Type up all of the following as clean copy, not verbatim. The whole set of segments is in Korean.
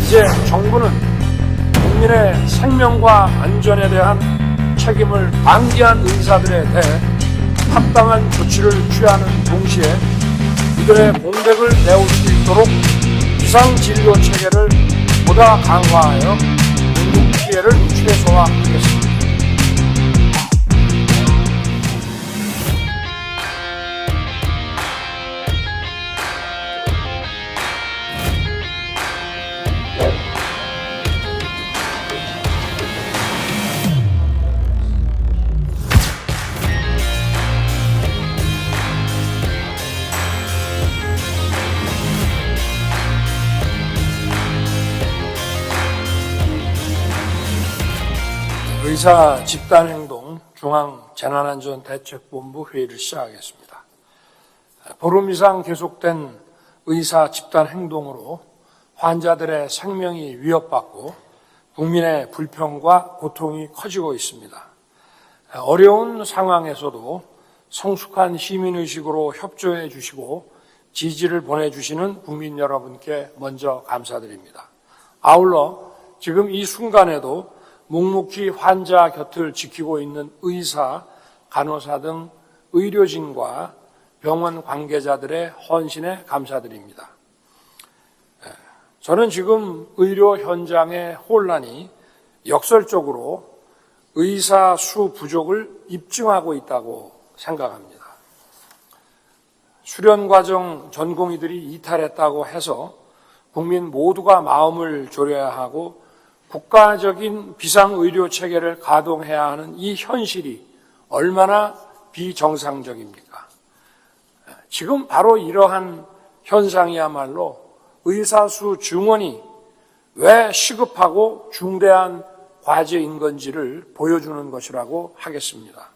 이제 정부는 국민의 생명과 안전에 대한 책임을 방기한 의사들에 대해 합당한 조치를 취하는 동시에 이들의 공백을 메울 수 있도록 비상진료 체계를 보다 강화하여 응급 피해를 최소화하겠습니다. 의사 집단행동 중앙재난안전대책본부 회의를 시작하겠습니다. 보름 이상 계속된 의사 집단행동으로 환자들의 생명이 위협받고 국민의 불평과 고통이 커지고 있습니다. 어려운 상황에서도 성숙한 시민의식으로 협조해 주시고 지지를 보내주시는 국민 여러분께 먼저 감사드립니다. 아울러 지금 이 순간에도 묵묵히 환자 곁을 지키고 있는 의사, 간호사 등 의료진과 병원 관계자들의 헌신에 감사드립니다. 저는 지금 의료 현장의 혼란이 역설적으로 의사 수 부족을 입증하고 있다고 생각합니다. 수련 과정 전공의들이 이탈했다고 해서 국민 모두가 마음을 졸여야 하고 국가적인 비상의료 체계를 가동해야 하는 이 현실이 얼마나 비정상적입니까? 지금 바로 이러한 현상이야말로 의사수 증원이 왜 시급하고 중대한 과제인 건지를 보여주는 것이라고 하겠습니다.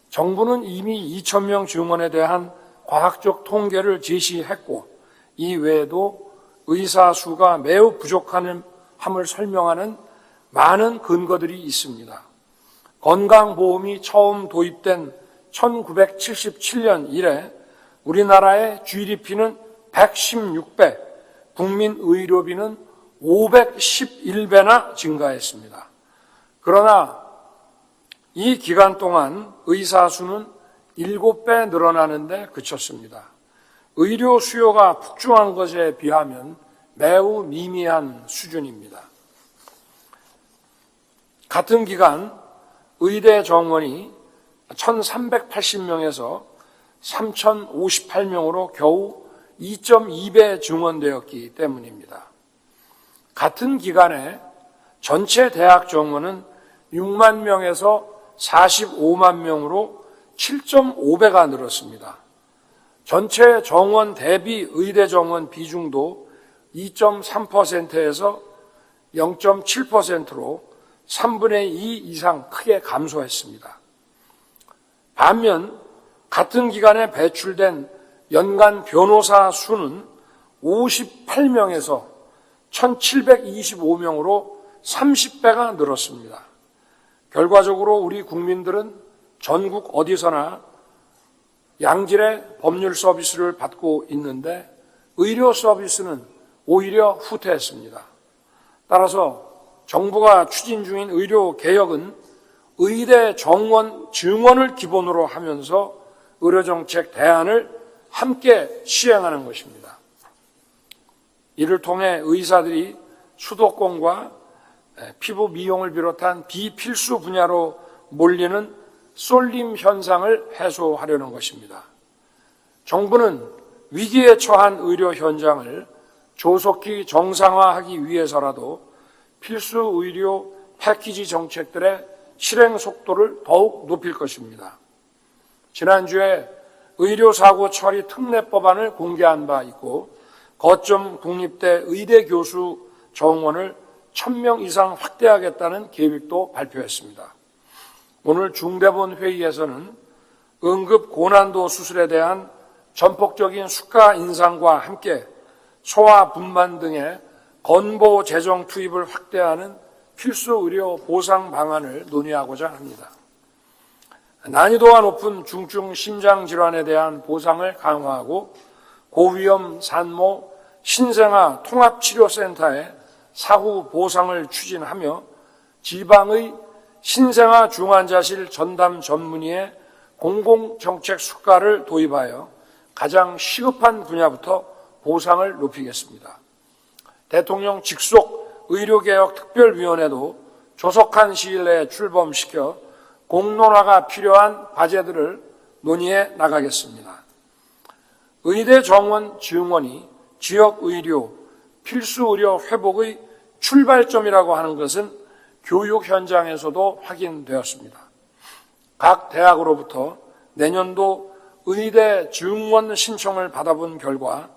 정부는 이미 2,000명 증원에 대한 과학적 통계를 제시했고 이 외에도 의사수가 매우 부족함을 설명하는 많은 근거들이 있습니다. 건강보험이 처음 도입된 1977년 이래 우리나라의 GDP는 116배, 국민의료비는 511배나 증가했습니다. 그러나 이 기간 동안 의사 수는 7배 늘어나는데 그쳤습니다. 의료 수요가 폭증한 것에 비하면 매우 미미한 수준입니다. 같은 기간 의대 정원이 1,380명에서 3,058명으로 겨우 2.2배 증원되었기 때문입니다. 같은 기간에 전체 대학 정원은 6만 명에서 45만 명으로 7.5배가 늘었습니다. 전체 정원 대비 의대 정원 비중도 2.3%에서 0.7%로 3분의 2 이상 크게 감소했습니다. 반면 같은 기간에 배출된 연간 변호사 수는 58명에서 1,725명으로 30배가 늘었습니다. 결과적으로 우리 국민들은 전국 어디서나 양질의 법률 서비스를 받고 있는데 의료 서비스는 오히려 후퇴했습니다. 따라서 정부가 추진 중인 의료 개혁은 의대 정원 증원을 기본으로 하면서 의료정책 대안을 함께 시행하는 것입니다. 이를 통해 의사들이 수도권과 피부 미용을 비롯한 비필수 분야로 몰리는 쏠림 현상을 해소하려는 것입니다. 정부는 위기에 처한 의료 현장을 조속히 정상화하기 위해서라도 필수 의료 패키지 정책들의 실행 속도를 더욱 높일 것입니다. 지난주에 의료사고 처리 특례법안을 공개한 바 있고 거점 국립대 의대 교수 정원을 1,000명 이상 확대하겠다는 계획도 발표했습니다. 오늘 중대본 회의에서는 응급 고난도 수술에 대한 전폭적인 수가 인상과 함께 소아 분만 등의 건보 재정 투입을 확대하는 필수 의료 보상 방안을 논의하고자 합니다. 난이도가 높은 중증 심장 질환에 대한 보상을 강화하고 고위험 산모 신생아 통합치료센터의 사후 보상을 추진하며 지방의 신생아 중환자실 전담 전문의의 공공정책 수가를 도입하여 가장 시급한 분야부터 보상을 높이겠습니다. 대통령 직속 의료개혁특별위원회도 조속한 시일 내에 출범시켜 공론화가 필요한 과제들을 논의해 나가겠습니다. 의대 정원 증원이 지역의료, 필수의료 회복의 출발점이라고 하는 것은 교육 현장에서도 확인되었습니다. 각 대학으로부터 내년도 의대 증원 신청을 받아본 결과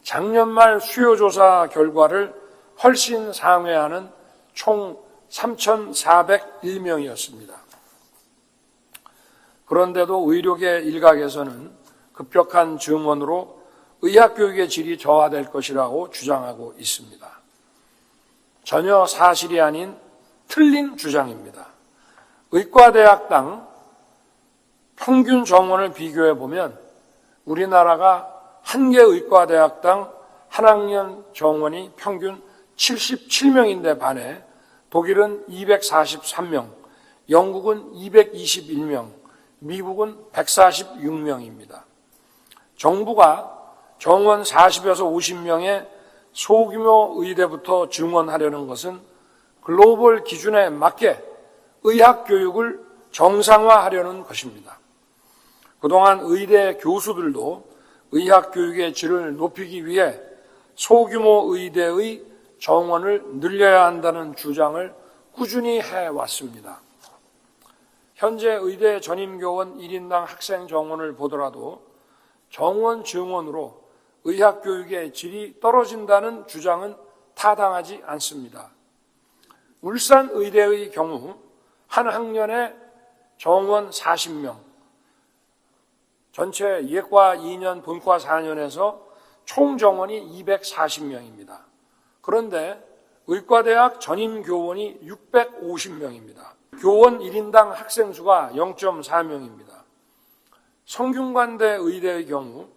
작년 말 수요조사 결과를 훨씬 상회하는 총 3,401명이었습니다. 그런데도 의료계 일각에서는 급격한 증원으로 의학교육의 질이 저하될 것이라고 주장하고 있습니다. 전혀 사실이 아닌 틀린 주장입니다. 의과대학당 평균 정원을 비교해 보면 우리나라가 한 개 의과대학당 한 학년 정원이 평균 77명인데 반해 독일은 243명, 영국은 221명, 미국은 146명입니다. 정부가 정원 40에서 50명의 소규모 의대부터 증원하려는 것은 글로벌 기준에 맞게 의학교육을 정상화하려는 것입니다. 그동안 의대 교수들도 의학교육의 질을 높이기 위해 소규모 의대의 정원을 늘려야 한다는 주장을 꾸준히 해왔습니다. 현재 의대 전임교원 1인당 학생 정원을 보더라도 정원 증원으로 의학교육의 질이 떨어진다는 주장은 타당하지 않습니다. 울산 의대의 경우 한 학년에 정원 40명, 전체 예과 2년, 본과 4년에서 총 정원이 240명입니다. 그런데 의과대학 전임교원이 650명입니다. 교원 1인당 학생 수가 0.4명입니다. 성균관대 의대의 경우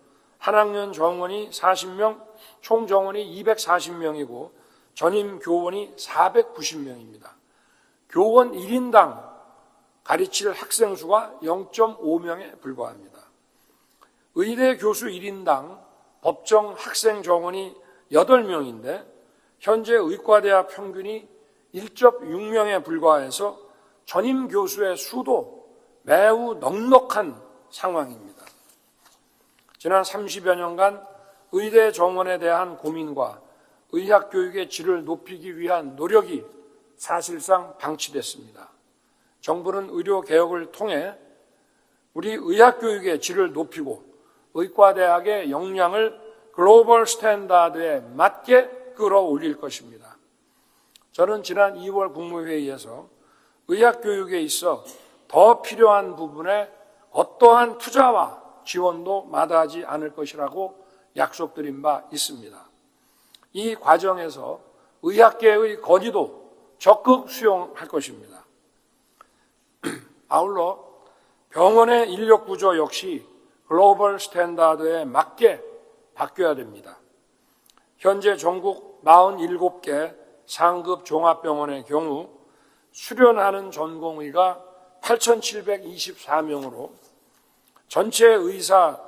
한 학년 정원이 40명, 총 정원이 240명이고 전임 교원이 490명입니다. 교원 1인당 가르칠 학생 수가 0.5명에 불과합니다. 의대 교수 1인당 법정 학생 정원이 8명인데 현재 의과대학 평균이 1.6명에 불과해서 전임 교수의 수도 매우 넉넉한 상황입니다. 지난 30여 년간 의대 정원에 대한 고민과 의학교육의 질을 높이기 위한 노력이 사실상 방치됐습니다. 정부는 의료개혁을 통해 우리 의학교육의 질을 높이고 의과대학의 역량을 글로벌 스탠다드에 맞게 끌어올릴 것입니다. 저는 지난 2월 국무회의에서 의학교육에 있어 더 필요한 부분에 어떠한 투자와 지원도 마다하지 않을 것이라고 약속드린 바 있습니다. 이 과정에서 의학계의 건의도 적극 수용할 것입니다. 아울러 병원의 인력 구조 역시 글로벌 스탠다드에 맞게 바뀌어야 됩니다. 현재 전국 47개 상급 종합병원의 경우 수련하는 전공의가 8,724명으로 전체 의사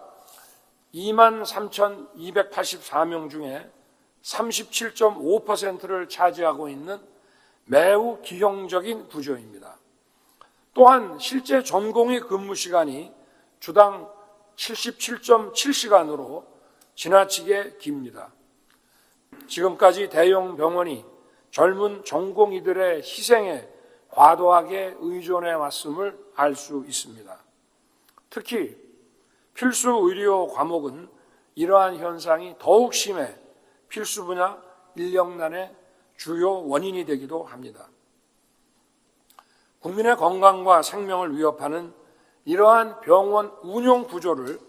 23,284명 중에 37.5%를 차지하고 있는 매우 기형적인 구조입니다. 또한 실제 전공의 근무 시간이 주당 77.7시간으로 지나치게 깁니다. 지금까지 대형 병원이 젊은 전공의들의 희생에 과도하게 의존해 왔음을 알 수 있습니다. 특히 필수 의료 과목은 이러한 현상이 더욱 심해 필수 분야 인력난의 주요 원인이 되기도 합니다. 국민의 건강과 생명을 위협하는 이러한 병원 운영 구조를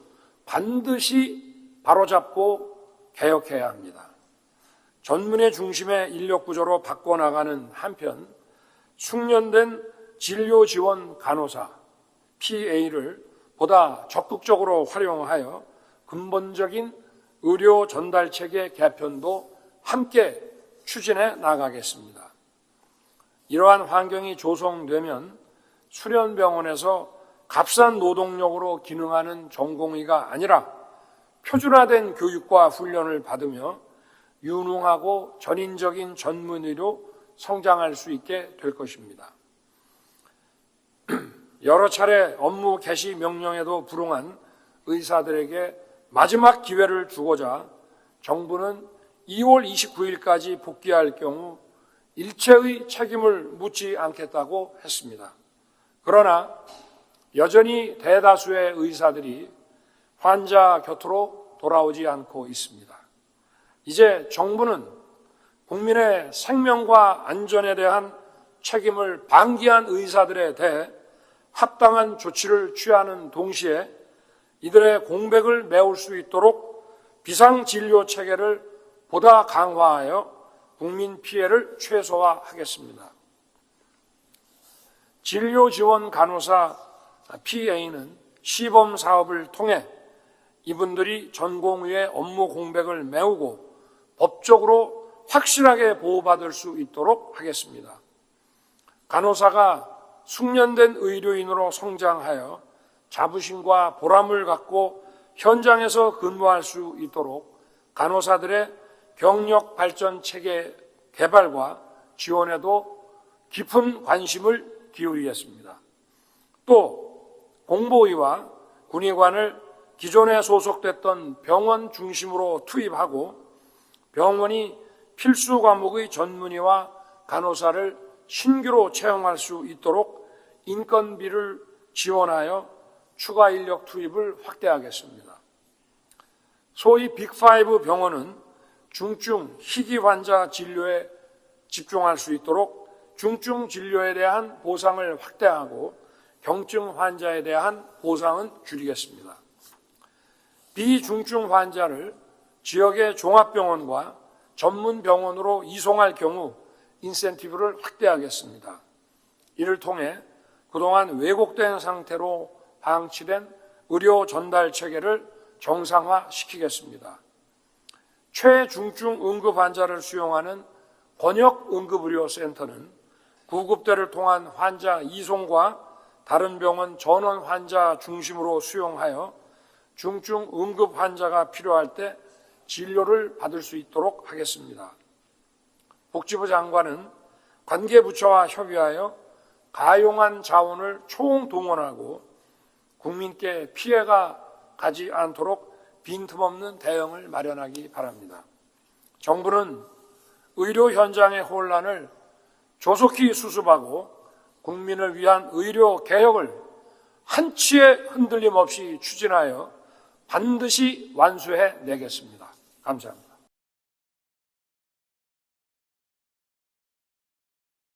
반드시 바로잡고 개혁해야 합니다. 전문의 중심의 인력 구조로 바꿔나가는 한편 숙련된 진료 지원 간호사 PA를 보다 적극적으로 활용하여 근본적인 의료 전달 체계 개편도 함께 추진해 나가겠습니다. 이러한 환경이 조성되면 수련병원에서 값싼 노동력으로 기능하는 전공의가 아니라 표준화된 교육과 훈련을 받으며 유능하고 전인적인 전문의로 성장할 수 있게 될 것입니다. 여러 차례 업무 개시 명령에도 불응한 의사들에게 마지막 기회를 주고자 정부는 2월 29일까지 복귀할 경우 일체의 책임을 묻지 않겠다고 했습니다. 그러나 여전히 대다수의 의사들이 환자 곁으로 돌아오지 않고 있습니다. 이제 정부는 국민의 생명과 안전에 대한 책임을 방기한 의사들에 대해 합당한 조치를 취하는 동시에 이들의 공백을 메울 수 있도록 비상진료 체계를 보다 강화하여 국민 피해를 최소화하겠습니다. 진료지원 간호사 PA는 시범 사업을 통해 이분들이 전공의의 업무 공백을 메우고 법적으로 확실하게 보호받을 수 있도록 하겠습니다. 간호사가 숙련된 의료인으로 성장하여 자부심과 보람을 갖고 현장에서 근무할 수 있도록 간호사들의 경력 발전 체계 개발과 지원에도 깊은 관심을 기울이겠습니다. 또 공보의와 군의관을 기존에 소속됐던 병원 중심으로 투입하고 병원이 필수 과목의 전문의와 간호사를 신규로 채용할 수 있도록 인건비를 지원하여 추가 인력 투입을 확대하겠습니다. 소위 빅5 병원은 중증 희귀 환자 진료에 집중할 수 있도록 중증 진료에 대한 보상을 확대하고 경증 환자에 대한 보상은 줄이겠습니다. 비중증 환자를 지역의 종합병원과 전문병원으로 이송할 경우 인센티브를 확대하겠습니다. 이를 통해 그동안 왜곡된 상태로 방치된 의료 전달 체계를 정상화시키겠습니다. 최중증 응급 환자를 수용하는 권역 응급의료센터는 구급대를 통한 환자 이송과 다른 병원 전원 환자 중심으로 수용하여 중증 응급 환자가 필요할 때 진료를 받을 수 있도록 하겠습니다. 복지부 장관은 관계부처와 협의하여 가용한 자원을 총동원하고 국민께 피해가 가지 않도록 빈틈없는 대응을 마련하기 바랍니다. 정부는 의료 현장의 혼란을 조속히 수습하고 국민을 위한 의료 개혁을 한치의 흔들림 없이 추진하여 반드시 완수해 내겠습니다. 감사합니다.